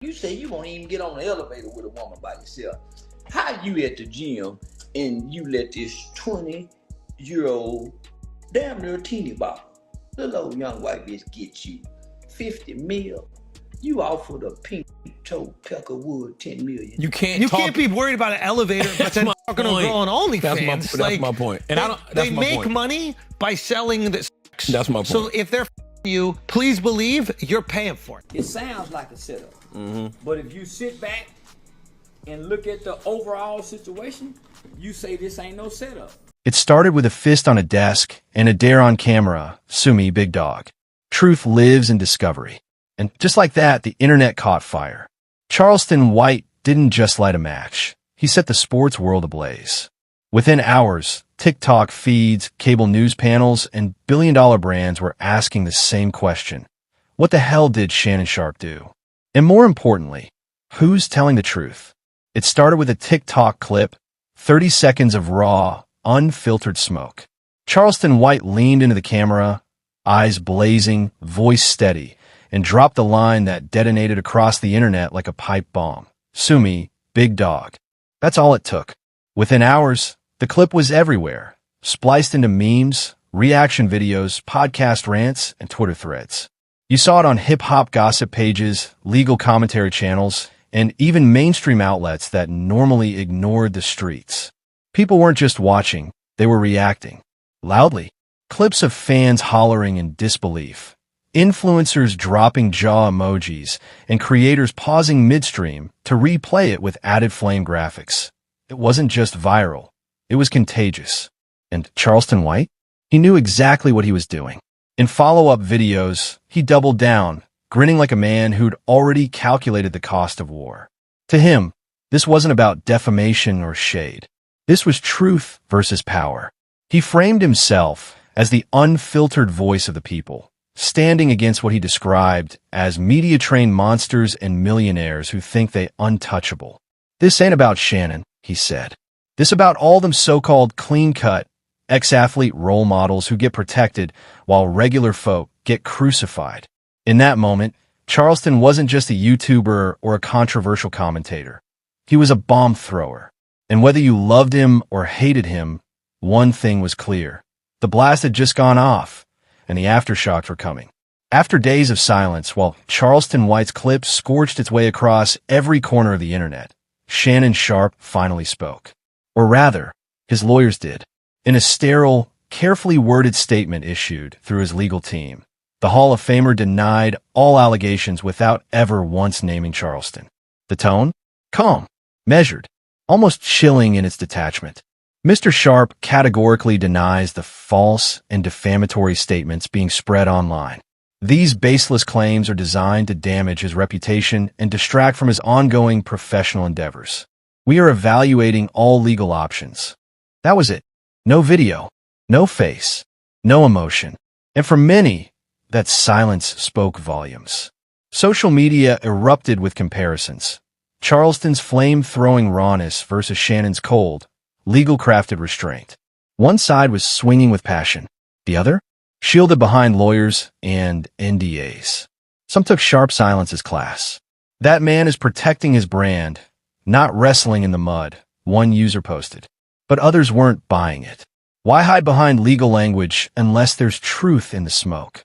You say you won't even get on the elevator with a woman by yourself. How you at the gym and you let this 20-year-old, damn near teeny bopper, little old young white bitch get you 50 mil? You offered a pink toe Peckerwood 10 million. You can't be worried about an elevator, but then talking to a girl on OnlyFans. That's my point. And they make money by selling the sex. That's my point. So if they're you, please believe you're paying for it. It sounds like a setup, but if you sit back and look at the overall situation, you say this ain't no setup. It started with a fist on a desk and a dare on camera, sue me, big dog. Truth lives in discovery. And just like that, the internet caught fire. Charleston White didn't just light a match. He set the sports world ablaze. Within hours, TikTok feeds, cable news panels, and billion-dollar brands were asking the same question. What the hell did Shannon Sharpe do? And more importantly, who's telling the truth? It started with a TikTok clip, 30 seconds of raw, unfiltered smoke. Charleston White leaned into the camera, eyes blazing, voice steady, and dropped the line that detonated across the internet like a pipe bomb. Sue me, big dog. That's all it took. Within hours, the clip was everywhere, spliced into memes, reaction videos, podcast rants, and Twitter threads. You saw it on hip-hop gossip pages, legal commentary channels, and even mainstream outlets that normally ignored the streets. People weren't just watching, they were reacting. Loudly. Clips of fans hollering in disbelief. Influencers dropping jaw emojis, and creators pausing midstream to replay it with added flame graphics. It wasn't just viral. It was contagious. And Charleston White? He knew exactly what he was doing. In follow-up videos, he doubled down, grinning like a man who'd already calculated the cost of war. To him, this wasn't about defamation or shade. This was truth versus power. He framed himself as the unfiltered voice of the people, standing against what he described as media-trained monsters and millionaires who think they untouchable. This ain't about Shannon, he said. This about all them so-called clean-cut, ex-athlete role models who get protected while regular folk get crucified. In that moment, Charleston wasn't just a YouTuber or a controversial commentator. He was a bomb thrower. And whether you loved him or hated him, one thing was clear. The blast had just gone off, and the aftershocks were coming. After days of silence, while Charleston White's clip scorched its way across every corner of the internet, Shannon Sharpe finally spoke. Or rather, his lawyers did. In a sterile, carefully worded statement issued through his legal team, the Hall of Famer denied all allegations without ever once naming Charleston. The tone? Calm, measured, almost chilling in its detachment. Mr. Sharpe categorically denies the false and defamatory statements being spread online. These baseless claims are designed to damage his reputation and distract from his ongoing professional endeavors. We are evaluating all legal options. That was it. No video, no face, no emotion. And for many, that silence spoke volumes. Social media erupted with comparisons. Charleston's flame-throwing rawness versus Shannon's cold, legal-crafted restraint. One side was swinging with passion. The other? Shielded behind lawyers and NDAs. Some took Sharpe silence as class. That man is protecting his brand, not wrestling in the mud, one user posted. But others weren't buying it. Why hide behind legal language unless there's truth in the smoke?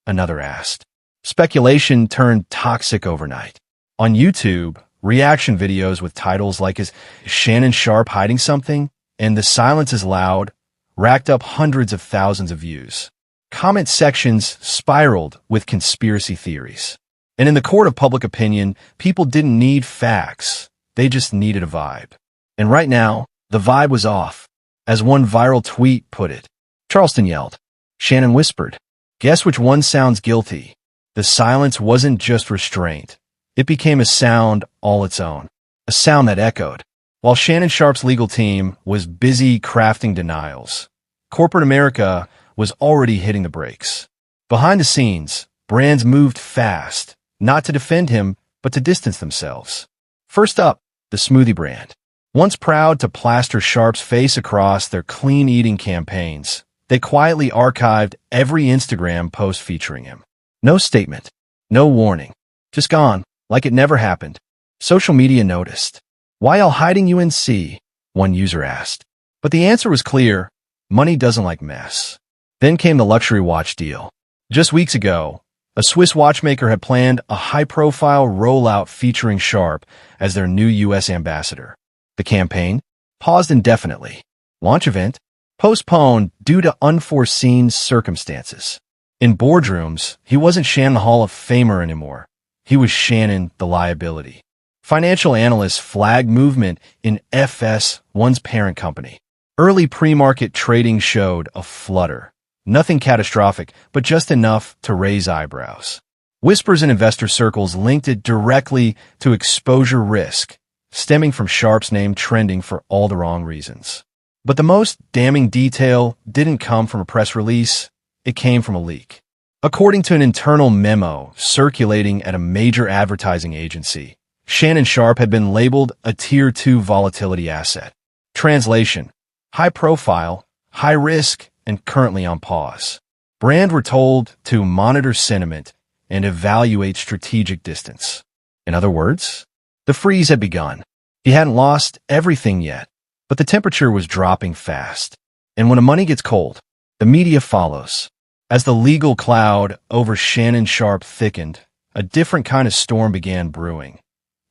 Another asked. Speculation turned toxic overnight. On YouTube, reaction videos with titles like Is Shannon Sharpe hiding something? And The Silence is Loud racked up hundreds of thousands of views. Comment sections spiraled with conspiracy theories. And in the court of public opinion, people didn't need facts. They just needed a vibe. And right now, the vibe was off. As one viral tweet put it, Charleston yelled. Shannon whispered. Guess which one sounds guilty? The silence wasn't just restraint. It became a sound all its own. A sound that echoed. While Shannon Sharpe's legal team was busy crafting denials, corporate America was already hitting the brakes. Behind the scenes, brands moved fast, not to defend him, but to distance themselves. First up, the smoothie brand. Once proud to plaster Sharpe's face across their clean-eating campaigns, they quietly archived every Instagram post featuring him. No statement, no warning, just gone, like it never happened. Social media noticed. Why all hiding UNC? One user asked. But the answer was clear. Money doesn't like mess. Then came the luxury watch deal. Just weeks ago, a Swiss watchmaker had planned a high-profile rollout featuring Sharpe as their new U.S. ambassador. The campaign paused indefinitely. Launch event postponed due to unforeseen circumstances. In boardrooms, he wasn't Shannon the Hall of Famer anymore. He was Shannon the liability. Financial analysts flagged movement in FS1's parent company. Early pre-market trading showed a flutter. Nothing catastrophic, but just enough to raise eyebrows. Whispers in investor circles linked it directly to exposure risk, stemming from Sharpe's name trending for all the wrong reasons. But the most damning detail didn't come from a press release. It came from a leak. According to an internal memo circulating at a major advertising agency, Shannon Sharpe had been labeled a Tier 2 volatility asset. Translation: high profile, high risk, and currently on pause. Brand were told to monitor sentiment and evaluate strategic distance. In other words, the freeze had begun. He hadn't lost everything yet, but the temperature was dropping fast. And when the money gets cold, the media follows. As the legal cloud over Shannon Sharpe thickened, a different kind of storm began brewing.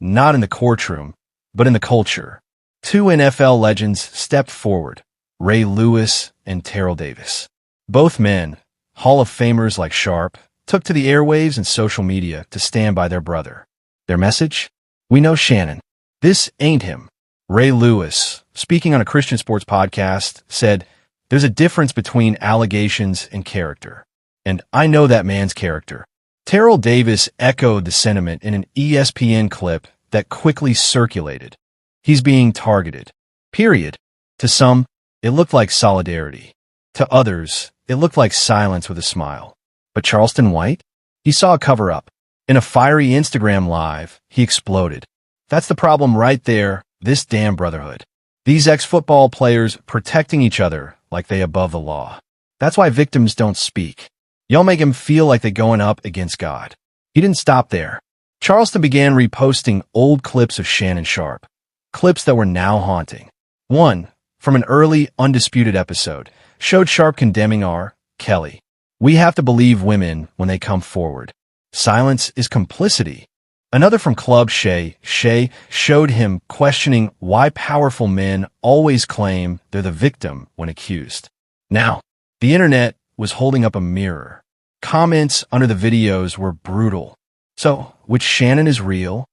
Not in the courtroom, but in the culture. Two NFL legends stepped forward, Ray Lewis and Terrell Davis. Both men, Hall of Famers like Sharpe, took to the airwaves and social media to stand by their brother. Their message? We know Shannon. This ain't him. Ray Lewis, speaking on a Christian sports podcast, said, "There's a difference between allegations and character. And I know that man's character." Terrell Davis echoed the sentiment in an ESPN clip that quickly circulated. He's being targeted. Period. To some, it looked like solidarity. To others, it looked like silence with a smile. But Charleston White? He saw a cover-up. In a fiery Instagram live, he exploded. That's the problem right there, this damn brotherhood. These ex-football players protecting each other like they above the law. That's why victims don't speak. Y'all make him feel like they're going up against God. He didn't stop there. Charleston began reposting old clips of Shannon Sharpe. Clips that were now haunting. One, from an early, undisputed episode, showed Sharpe condemning R. Kelly. We have to believe women when they come forward. Silence is complicity. Another from Club Shay showed him questioning why powerful men always claim they're the victim when accused. Now, the internet was holding up a mirror. Comments under the videos were brutal. So, which Shannon is real?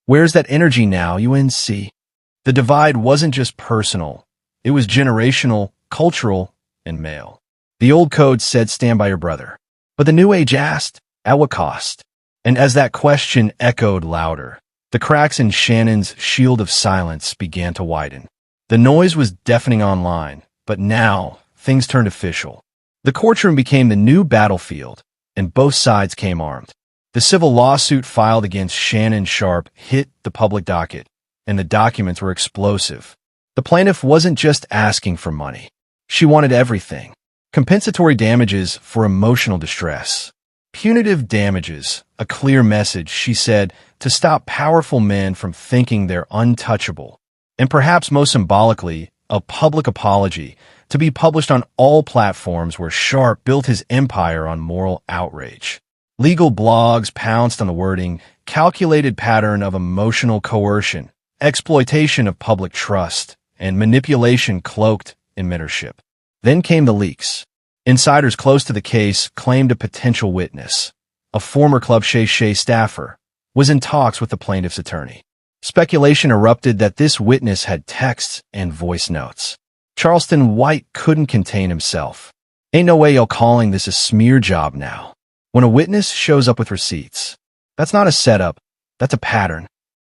Where's that energy now, UNC? The divide wasn't just personal. It was generational, cultural, and male. The old code said stand by your brother. But the new age asked, at what cost? And as that question echoed louder, the cracks in Shannon's shield of silence began to widen. The noise was deafening online, but now things turned official. The courtroom became the new battlefield, and both sides came armed. The civil lawsuit filed against Shannon Sharpe hit the public docket, and the documents were explosive. The plaintiff wasn't just asking for money. She wanted everything. Compensatory damages for emotional distress. Punitive damages, a clear message, she said, to stop powerful men from thinking they're untouchable. And perhaps most symbolically, a public apology to be published on all platforms where Sharpe built his empire on moral outrage. Legal blogs pounced on the wording, calculated pattern of emotional coercion, exploitation of public trust, and manipulation cloaked in mentorship. Then came the leaks. Insiders close to the case claimed a potential witness, a former Club Shay staffer, was in talks with the plaintiff's attorney. Speculation erupted that this witness had texts and voice notes. Charleston White couldn't contain himself. Ain't no way y'all calling this a smear job now. When a witness shows up with receipts, that's not a setup, that's a pattern.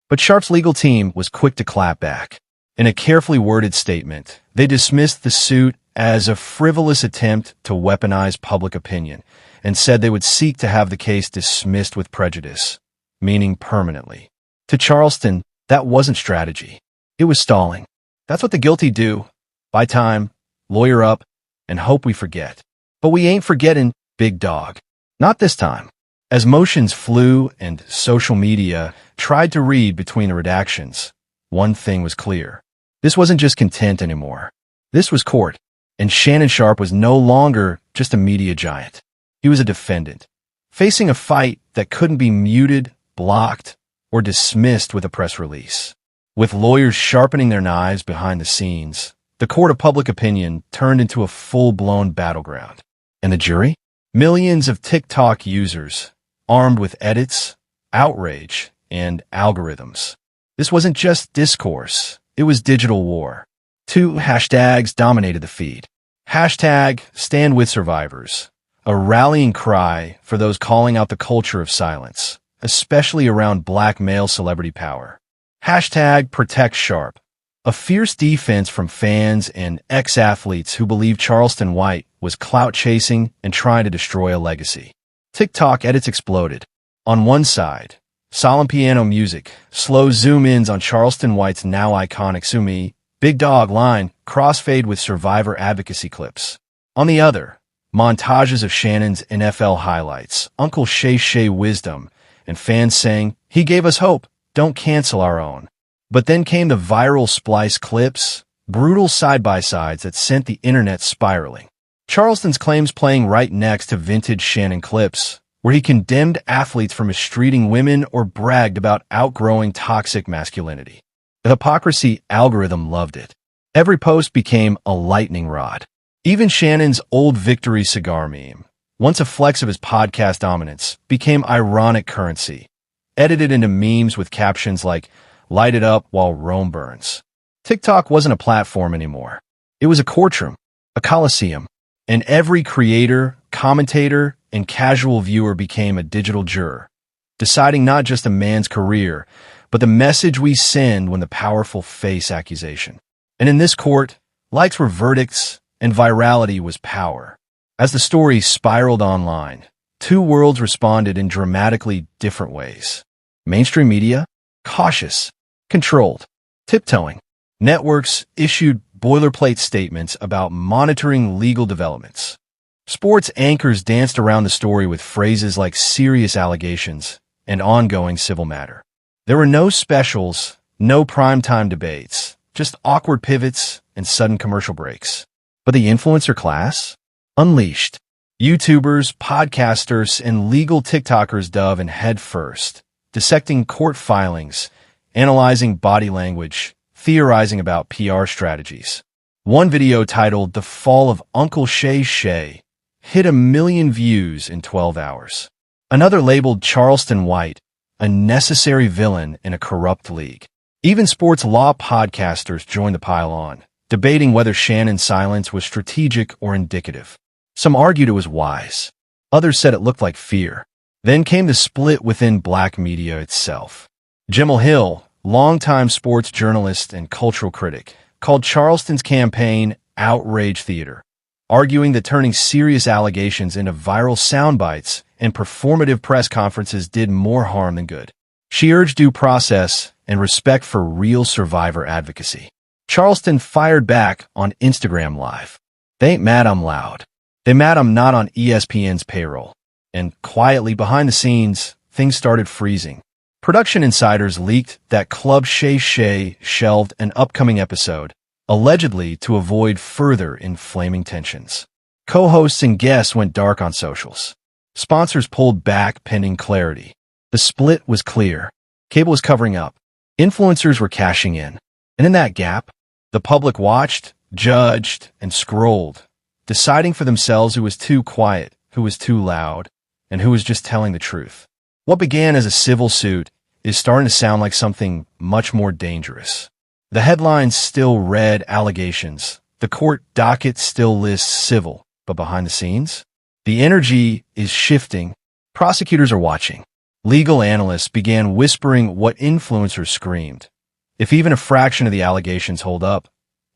But Sharpe's legal team was quick to clap back. In a carefully worded statement, they dismissed the suit as a frivolous attempt to weaponize public opinion and said they would seek to have the case dismissed with prejudice, meaning permanently. To Charleston, that wasn't strategy. It was stalling. That's what the guilty do. Buy time, lawyer up, and hope we forget. But we ain't forgetting, big dog. Not this time. As motions flew and social media tried to read between the redactions, one thing was clear. This wasn't just content anymore. This was court, and Shannon Sharpe was no longer just a media giant. He was a defendant, facing a fight that couldn't be muted, blocked, or dismissed with a press release. With lawyers sharpening their knives behind the scenes, the court of public opinion turned into a full-blown battleground. And the jury? Millions of TikTok users, armed with edits, outrage, and algorithms. This wasn't just discourse, it was digital war. 2 hashtags dominated the feed. Hashtag Stand With Survivors, a rallying cry for those calling out the culture of silence, especially around black male celebrity power. Hashtag Protect Sharpe, a fierce defense from fans and ex-athletes who believed Charleston White was clout-chasing and trying to destroy a legacy. TikTok edits exploded. On one side, solemn piano music, slow zoom-ins on Charleston White's now iconic "Sue Big Dog" line, crossfade with survivor advocacy clips. On the other, montages of Shannon's NFL highlights, Uncle Shay wisdom, and fans saying, "He gave us hope, don't cancel our own." But then came the viral splice clips, brutal side-by-sides that sent the internet spiraling. Charleston's claims playing right next to vintage Shannon clips, where he condemned athletes for mistreating women or bragged about outgrowing toxic masculinity. The hypocrisy algorithm loved it. Every post became a lightning rod. Even Shannon's old victory cigar meme, once a flex of his podcast dominance, became ironic currency, edited into memes with captions like, "Light it up while Rome burns." TikTok wasn't a platform anymore. It was a courtroom, a coliseum, and every creator, commentator, and casual viewer became a digital juror, deciding not just a man's career, but the message we send when the powerful face accusation. And in this court, likes were verdicts, and virality was power. As the story spiraled online, 2 worlds responded in dramatically different ways. Mainstream media, cautious, controlled, tiptoeing. Networks issued boilerplate statements about monitoring legal developments. Sports anchors danced around the story with phrases like serious allegations and ongoing civil matter. There were no specials, no primetime debates, just awkward pivots and sudden commercial breaks. But the influencer class? Unleashed. YouTubers, podcasters, and legal TikTokers dove in head first, dissecting court filings, analyzing body language, theorizing about PR strategies. One video titled "The Fall of Uncle Shay" hit 1 million views in 12 hours. Another labeled Charleston White, a necessary villain in a corrupt league. Even sports law podcasters joined the pile on, debating whether Shannon's silence was strategic or indicative. Some argued it was wise. Others said it looked like fear. Then came the split within black media itself. Jemele Hill, longtime sports journalist and cultural critic, called Charleston's campaign outrage theater, arguing that turning serious allegations into viral sound bites and performative press conferences did more harm than good. She urged due process and respect for real survivor advocacy. Charleston fired back on Instagram Live. "They ain't mad I'm loud. They mad I'm not on ESPN's payroll." And quietly behind the scenes, things started freezing. Production insiders leaked that Club Shay shelved an upcoming episode, allegedly to avoid further inflaming tensions. Co-hosts and guests went dark on socials. Sponsors pulled back pending clarity. The split was clear. Cable was covering up. Influencers were cashing in. And in that gap, the public watched, judged, and scrolled, deciding for themselves who was too quiet, who was too loud, and who was just telling the truth. What began as a civil suit is starting to sound like something much more dangerous. The headlines still read allegations. The court docket still lists civil, but behind the scenes, the energy is shifting. Prosecutors are watching. Legal analysts began whispering what influencers screamed. If even a fraction of the allegations hold up,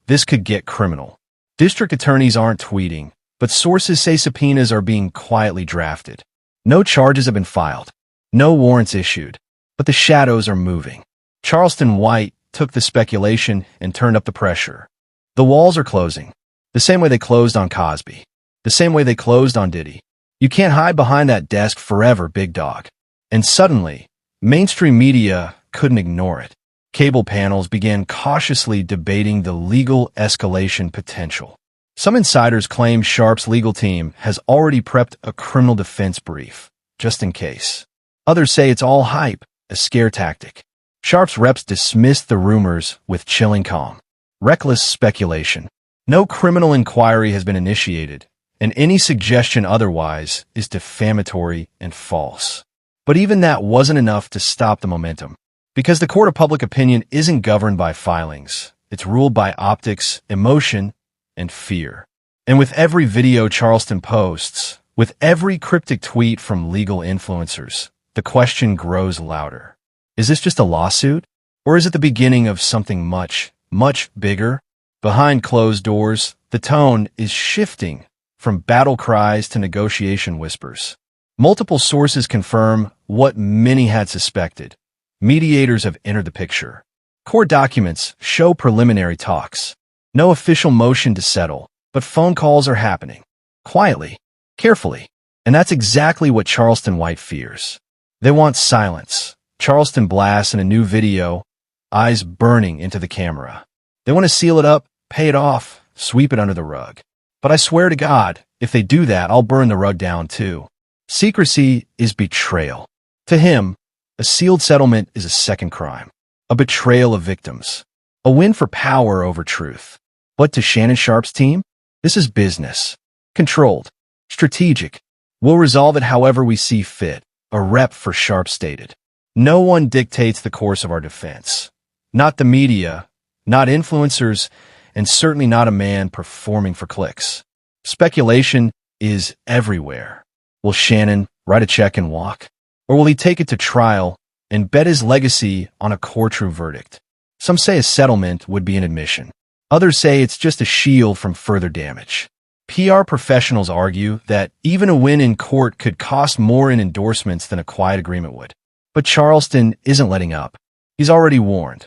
this could get criminal. District attorneys aren't tweeting, but sources say subpoenas are being quietly drafted. No charges have been filed. No warrants issued. But the shadows are moving. Charleston White took the speculation and turned up the pressure. The walls are closing. The same way they closed on Cosby. The same way they closed on Diddy. You can't hide behind that desk forever, big dog. And suddenly, mainstream media couldn't ignore it. Cable panels began cautiously debating the legal escalation potential. Some insiders claim Sharpe's legal team has already prepped a criminal defense brief, just in case. Others say it's all hype, a scare tactic. Sharpe's reps dismissed the rumors with chilling calm. Reckless speculation. No criminal inquiry has been initiated, and any suggestion otherwise is defamatory and false. But even that wasn't enough to stop the momentum. Because the court of public opinion isn't governed by filings. It's ruled by optics, emotion, and fear. And with every video Charleston posts, with every cryptic tweet from legal influencers, the question grows louder. Is this just a lawsuit? Or is it the beginning of something much, much bigger? Behind closed doors, the tone is shifting from battle cries to negotiation whispers. Multiple sources confirm what many had suspected. Mediators have entered the picture. Court documents show preliminary talks. No official motion to settle, but phone calls are happening. Quietly, carefully. And that's exactly what Charleston White fears. They want silence. Charleston blasts in a new video, eyes burning into the camera. They want to seal it up, pay it off, sweep it under the rug. But I swear to God, if they do that, I'll burn the rug down too. Secrecy is betrayal. To him, a sealed settlement is a second crime, a betrayal of victims, a win for power over truth. But to Shannon Sharpe's team, this is business. Controlled. Strategic. We'll resolve it however we see fit, a rep for Sharpe stated. No one dictates the course of our defense. Not the media, not influencers, and certainly not a man performing for clicks. Speculation is everywhere. Will Shannon write a check and walk? Or will he take it to trial and bet his legacy on a courtroom verdict? Some say a settlement would be an admission. Others say it's just a shield from further damage. PR professionals argue that even a win in court could cost more in endorsements than a quiet agreement would. But Charleston isn't letting up. He's already warned.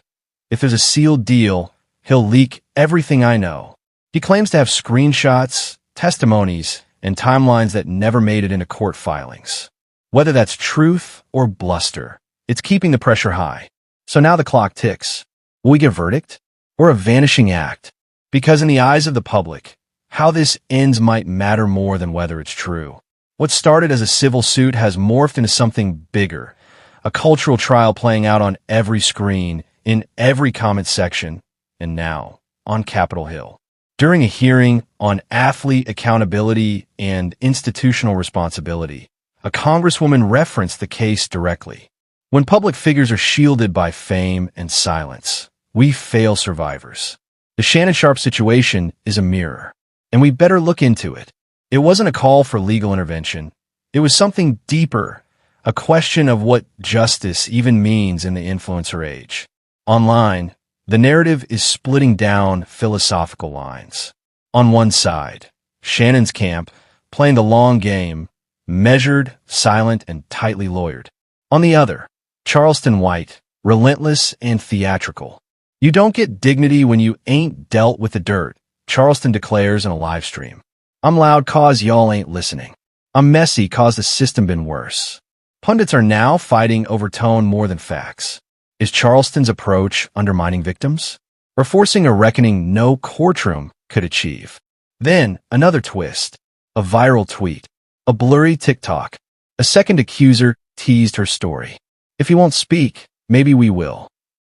If there's a sealed deal, he'll leak everything I know. He claims to have screenshots, testimonies, and timelines that never made it into court filings. Whether that's truth or bluster, it's keeping the pressure high. So now the clock ticks. Will we get a verdict? Or a vanishing act? Because in the eyes of the public, how this ends might matter more than whether it's true. What started as a civil suit has morphed into something bigger, a cultural trial playing out on every screen, in every comment section, and now on Capitol Hill. During a hearing on athlete accountability and institutional responsibility, a congresswoman referenced the case directly. When public figures are shielded by fame and silence, we fail survivors. The Shannon Sharpe situation is a mirror, and we better look into it. It wasn't a call for legal intervention. It was something deeper, a question of what justice even means in the influencer age. Online, the narrative is splitting down philosophical lines. On one side, Shannon's camp, playing the long game, measured, silent, and tightly lawyered. On the other, Charleston White, relentless and theatrical. You don't get dignity when you ain't dealt with the dirt, Charleston declares in a live stream. I'm loud cause y'all ain't listening. I'm messy cause the system been worse. Pundits are now fighting over tone more than facts. Is Charleston's approach undermining victims? Or forcing a reckoning no courtroom could achieve? Then, another twist. A viral tweet. A blurry TikTok. A second accuser teased her story. If he won't speak, maybe we will.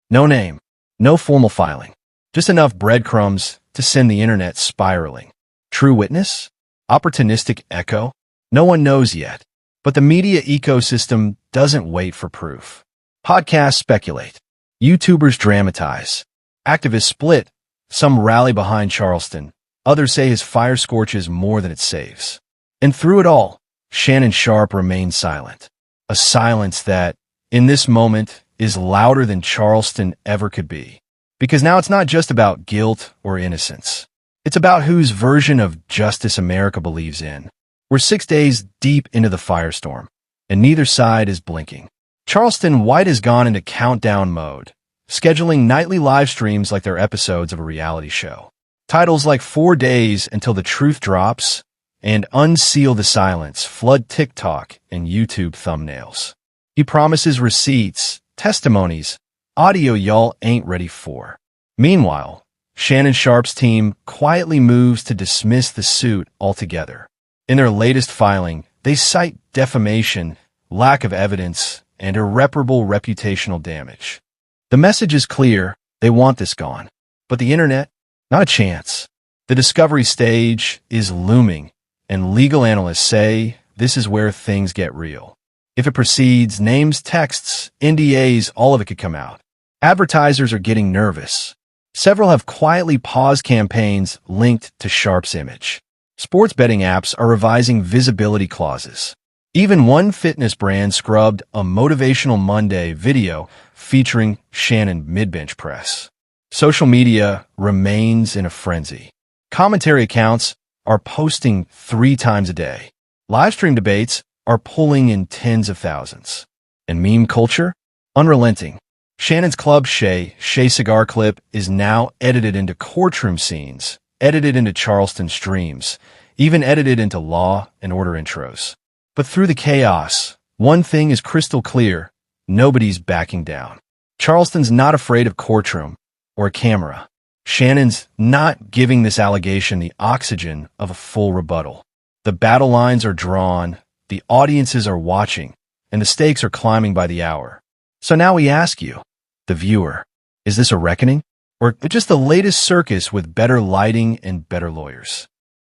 No name. No formal filing. Just enough breadcrumbs to send the internet spiraling. True witness? Opportunistic echo? No one knows yet. But the media ecosystem doesn't wait for proof. Podcasts speculate. YouTubers dramatize. Activists split. Some rally behind Charleston. Others say his fire scorches more than it saves. And through it all, Shannon Sharpe remains silent. A silence that, in this moment, is louder than Charleston ever could be. Because now it's not just about guilt or innocence. It's about whose version of justice America believes in. We're 6 days deep into the firestorm, and neither side is blinking. Charleston White has gone into countdown mode, scheduling nightly live streams like they're episodes of a reality show. Titles like 4 days until the truth drops and unseal the silence, flood TikTok and YouTube thumbnails. He promises receipts, testimonies, audio y'all ain't ready for. Meanwhile, Shannon Sharpe's team quietly moves to dismiss the suit altogether. In their latest filing, they cite defamation, lack of evidence, and irreparable reputational damage. The message is clear, they want this gone. But the internet? Not a chance. The discovery stage is looming, and legal analysts say this is where things get real. If it proceeds, names, texts, NDAs, all of it could come out. Advertisers are getting nervous. Several have quietly paused campaigns linked to Sharpe's image. Sports betting apps are revising visibility clauses. Even one fitness brand scrubbed a Motivational Monday video featuring Shannon mid-bench press. Social media remains in a frenzy. Commentary accounts are posting 3 times a day. Livestream debates are pulling in tens of thousands. And meme culture? Unrelenting. Shannon's Club Shay cigar clip is now edited into courtroom scenes, edited into Charleston streams, even edited into Law and Order intros. But through the chaos, one thing is crystal clear. Nobody's backing down. Charleston's not afraid of courtroom or a camera. Shannon's not giving this allegation the oxygen of a full rebuttal. The battle lines are drawn, the audiences are watching, and the stakes are climbing by the hour. So now we ask you, the viewer, is this a reckoning? Or just the latest circus with better lighting and better lawyers?